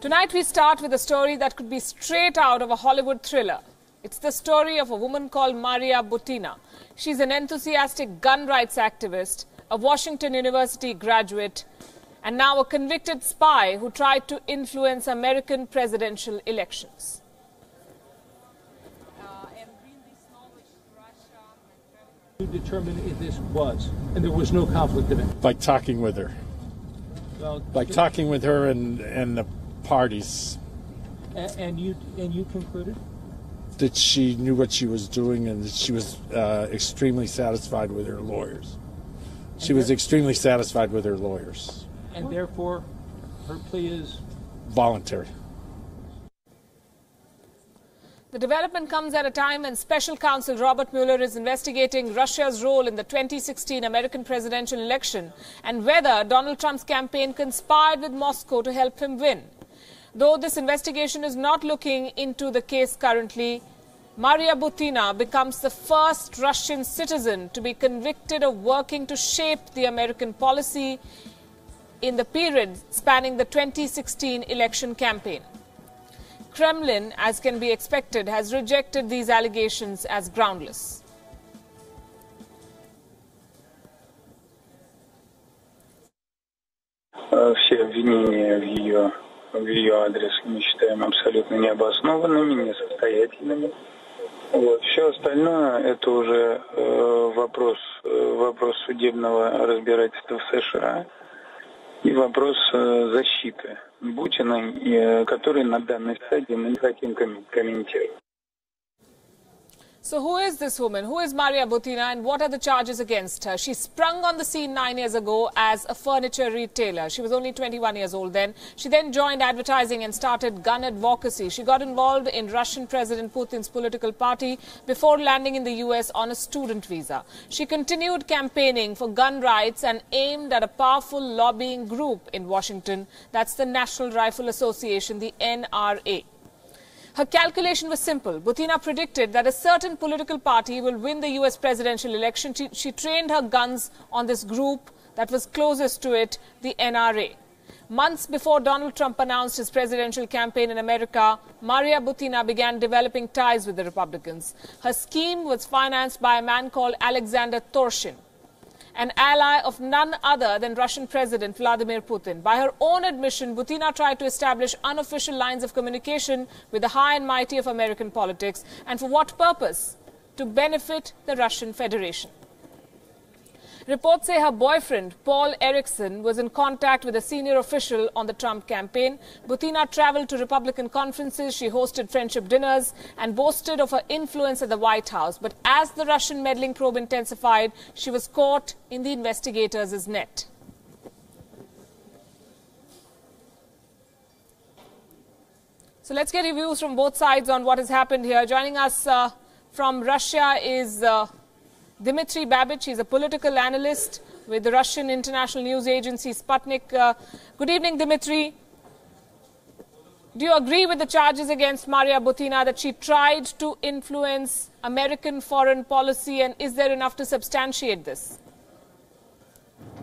Tonight we start with a story that could be straight out of a Hollywood thriller. It's the story of a woman called Maria Butina. She's an enthusiastic gun rights activist, a Washington University graduate, and now a convicted spy who tried to influence American presidential elections. To determine if this was, and there was no conflict of interest. By talking with her. Well, by talking with her and the parties. And you concluded? That she knew what she was doing and that she was extremely satisfied with her lawyers. She was extremely satisfied with her lawyers. And therefore, her plea is? Voluntary. The development comes at a time when Special Counsel Robert Mueller is investigating Russia's role in the 2016 American presidential election and whether Donald Trump's campaign conspired with Moscow to help him win. Though this investigation is not looking into the case currently, Maria Butina becomes the first Russian citizen to be convicted of working to shape the American policy in the period spanning the 2016 election campaign. Kremlin, as can be expected, has rejected these allegations as groundless. Все обвинения в ее адрес мы считаем абсолютно необоснованными, несостоятельными. Вот. Все остальное это уже вопрос судебного разбирательства в США и вопрос защиты Бутиной, который на данной стадии мы не хотим комментировать. So who is this woman? Who is Maria Butina and what are the charges against her? She sprung on the scene 9 years ago as a furniture retailer. She was only 21 years old then. She then joined advertising and started gun advocacy. She got involved in Russian President Putin's political party before landing in the US on a student visa. She continued campaigning for gun rights and aimed at a powerful lobbying group in Washington. That's the National Rifle Association, the NRA. Her calculation was simple. Butina predicted that a certain political party will win the US presidential election. She trained her guns on this group that was closest to it, the NRA. Months before Donald Trump announced his presidential campaign in America, Maria Butina began developing ties with the Republicans. Her scheme was financed by a man called Alexander Torshin, an ally of none other than Russian President Vladimir Putin. By her own admission, Butina tried to establish unofficial lines of communication with the high and mighty of American politics. And for what purpose? To benefit the Russian Federation. Reports say her boyfriend, Paul Erickson, was in contact with a senior official on the Trump campaign. Butina traveled to Republican conferences, she hosted friendship dinners and boasted of her influence at the White House. But as the Russian meddling probe intensified, she was caught in the investigators' net. So let's get reviews from both sides on what has happened here. Joining us from Russia is Dmitry Babich. He's a political analyst with the Russian international news agency Sputnik. Good evening, Dmitry. Do you agree with the charges against Maria Butina that she tried to influence American foreign policy, and is there enough to substantiate this?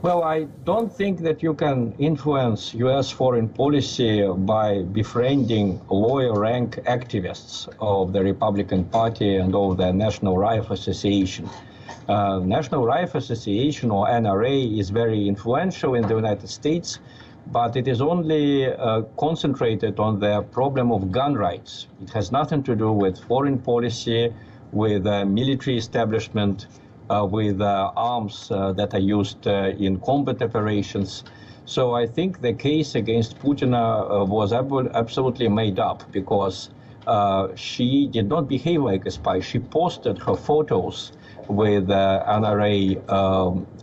Well, I don't think that you can influence U.S. foreign policy by befriending lawyer-rank activists of the Republican Party and of the National Rifle Association. National Rifle Association, or NRA, is very influential in the United States, but it is only concentrated on the problem of gun rights. It has nothing to do with foreign policy, with military establishment, with arms that are used in combat operations. So I think the case against Butina was absolutely made up because she did not behave like a spy. She posted her photos with NRA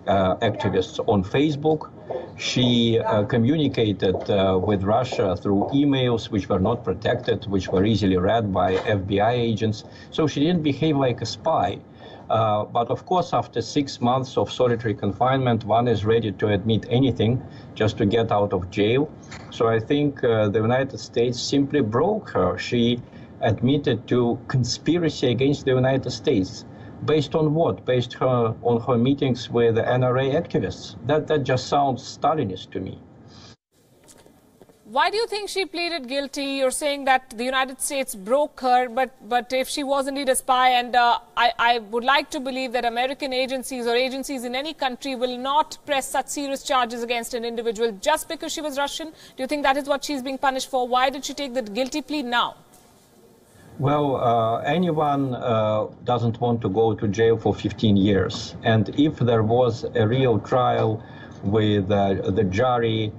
activists on Facebook. She communicated with Russia through emails which were not protected, which were easily read by FBI agents. So she didn't behave like a spy. But of course, after 6 months of solitary confinement, one is ready to admit anything just to get out of jail. So I think the United States simply broke her. She admitted to conspiracy against the United States. Based on what? Based on her meetings with the NRA activists. That just sounds Stalinist to me. Why do you think she pleaded guilty? You're saying that the United States broke her, but if she was indeed a spy, and I would like to believe that American agencies or agencies in any country will not press such serious charges against an individual just because she was Russian. Do you think that is what she's being punished for? Why did she take the guilty plea now? Well, anyone doesn't want to go to jail for 15 years. And if there was a real trial with the jury,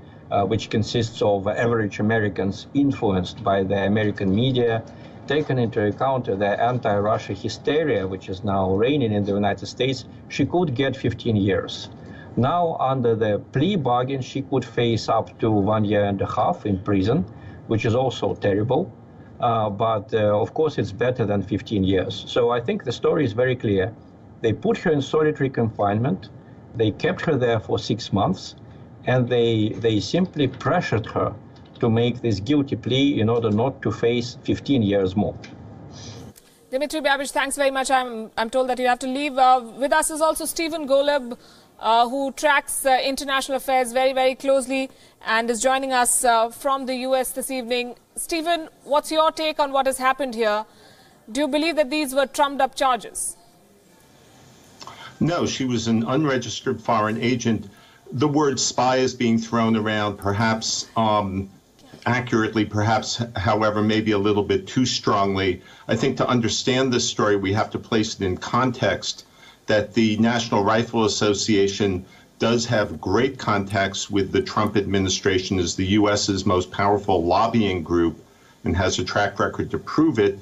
which consists of average Americans influenced by the American media, taken into account the anti-Russia hysteria, which is now reigning in the United States, she could get 15 years. Now, under the plea bargain, she could face up to 1.5 years in prison, which is also terrible. But of course, it's better than 15 years. So I think the story is very clear. They put her in solitary confinement. They kept her there for 6 months. And they simply pressured her to make this guilty plea in order not to face 15 years more. Dmitry Babish, thanks very much. I'm told that you have to leave. With us is also Stephen Golub, who tracks international affairs very, very closely and is joining us from the US this evening. Stephen, what's your take on what has happened here? Do you believe that these were trumped-up charges? No, she was an unregistered foreign agent. The word spy is being thrown around, perhaps accurately, perhaps, however, maybe a little bit too strongly. I think to understand this story, we have to place it in context that the National Rifle Association does have great contacts with the Trump administration as the U.S.'s most powerful lobbying group and has a track record to prove it.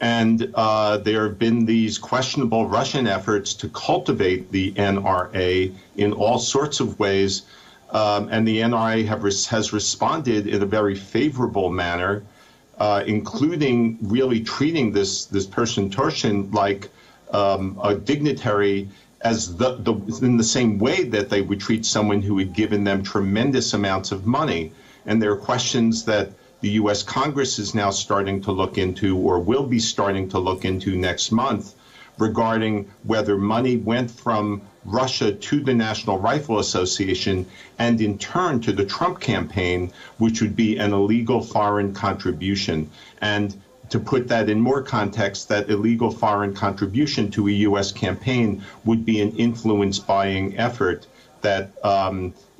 And there have been these questionable Russian efforts to cultivate the NRA in all sorts of ways. And the NRA has responded in a very favorable manner, including really treating this person, Torshin, like a dignitary as in the same way that they would treat someone who had given them tremendous amounts of money. And there are questions that the U.S. Congress is now starting to look into, or will be starting to look into next month, regarding whether money went from Russia to the National Rifle Association and in turn to the Trump campaign, which would be an illegal foreign contribution. And to put that in more context, that illegal foreign contribution to a U.S. campaign would be an influence buying effort that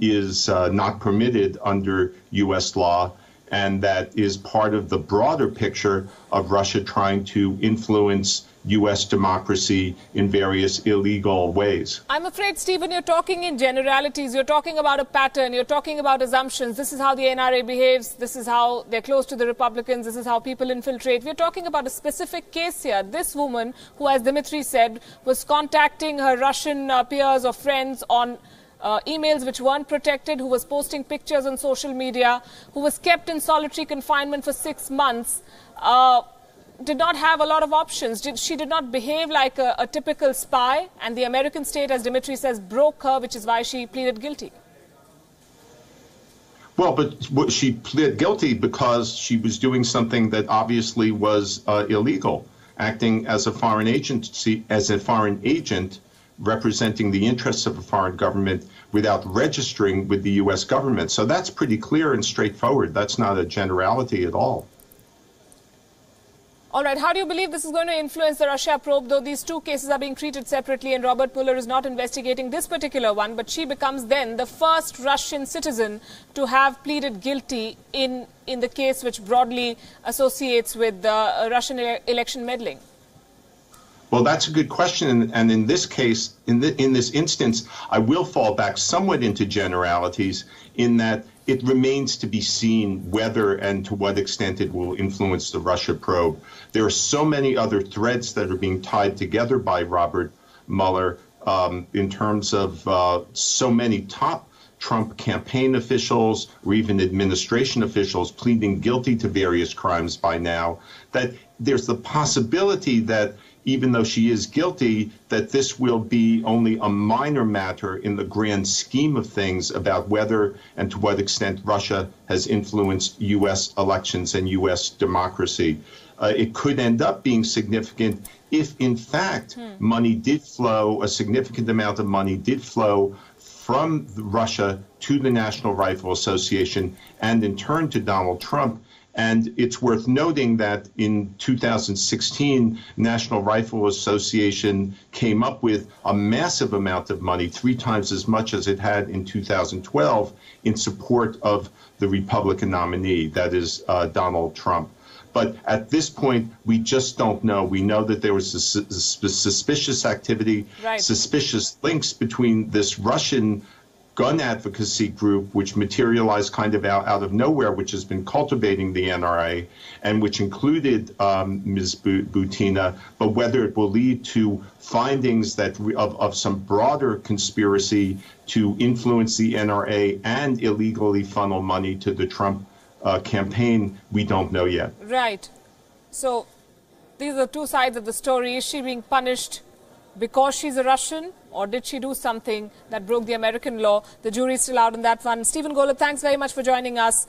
is not permitted under U.S. law, and that is part of the broader picture of Russia trying to influence U.S. democracy in various illegal ways. I'm afraid, Stephen, you're talking in generalities. You're talking about a pattern. You're talking about assumptions. This is how the NRA behaves. This is how they're close to the Republicans. This is how people infiltrate. We're talking about a specific case here. This woman, who, as Dmitry said, was contacting her Russian peers or friends on emails which weren't protected, who was posting pictures on social media, who was kept in solitary confinement for 6 months, did not have a lot of options. She did not behave like a typical spy, and the American state, as Dmitry says, broke her, which is why she pleaded guilty. Well, but she pled guilty because she was doing something that obviously was illegal, acting as a foreign agency, as a foreign agent, representing the interests of a foreign government without registering with the U.S. government. So that's pretty clear and straightforward. That's not a generality at all. All right. How do you believe this is going to influence the Russia probe, though these two cases are being treated separately and Robert Mueller is not investigating this particular one, but she becomes then the first Russian citizen to have pleaded guilty in the case which broadly associates with Russian election meddling? Well, that's a good question. And in this case, in this instance, I will fall back somewhat into generalities in that it remains to be seen whether and to what extent it will influence the Russia probe. There are so many other threads that are being tied together by Robert Mueller in terms of so many top Trump campaign officials or even administration officials pleading guilty to various crimes by now, that there's the possibility that even though she is guilty, that this will be only a minor matter in the grand scheme of things about whether and to what extent Russia has influenced U.S. elections and U.S. democracy. It could end up being significant if, in fact, money did flow, a significant amount of money did flow from Russia to the National Rifle Association and in turn to Donald Trump. And it's worth noting that in 2016, National Rifle Association came up with a massive amount of money, 3 times as much as it had in 2012, in support of the Republican nominee, that is Donald Trump. But at this point, we just don't know. We know that there was suspicious activity, suspicious links between this Russian gun advocacy group, which materialized kind of out of nowhere, which has been cultivating the NRA, and which included Ms. Butina, but whether it will lead to findings that of some broader conspiracy to influence the NRA and illegally funnel money to the Trump campaign, we don't know yet. Right. So these are two sides of the story. Is she being punished because she's a Russian, or did she do something that broke the American law? The jury's still out on that one. Stephen Golub, thanks very much for joining us.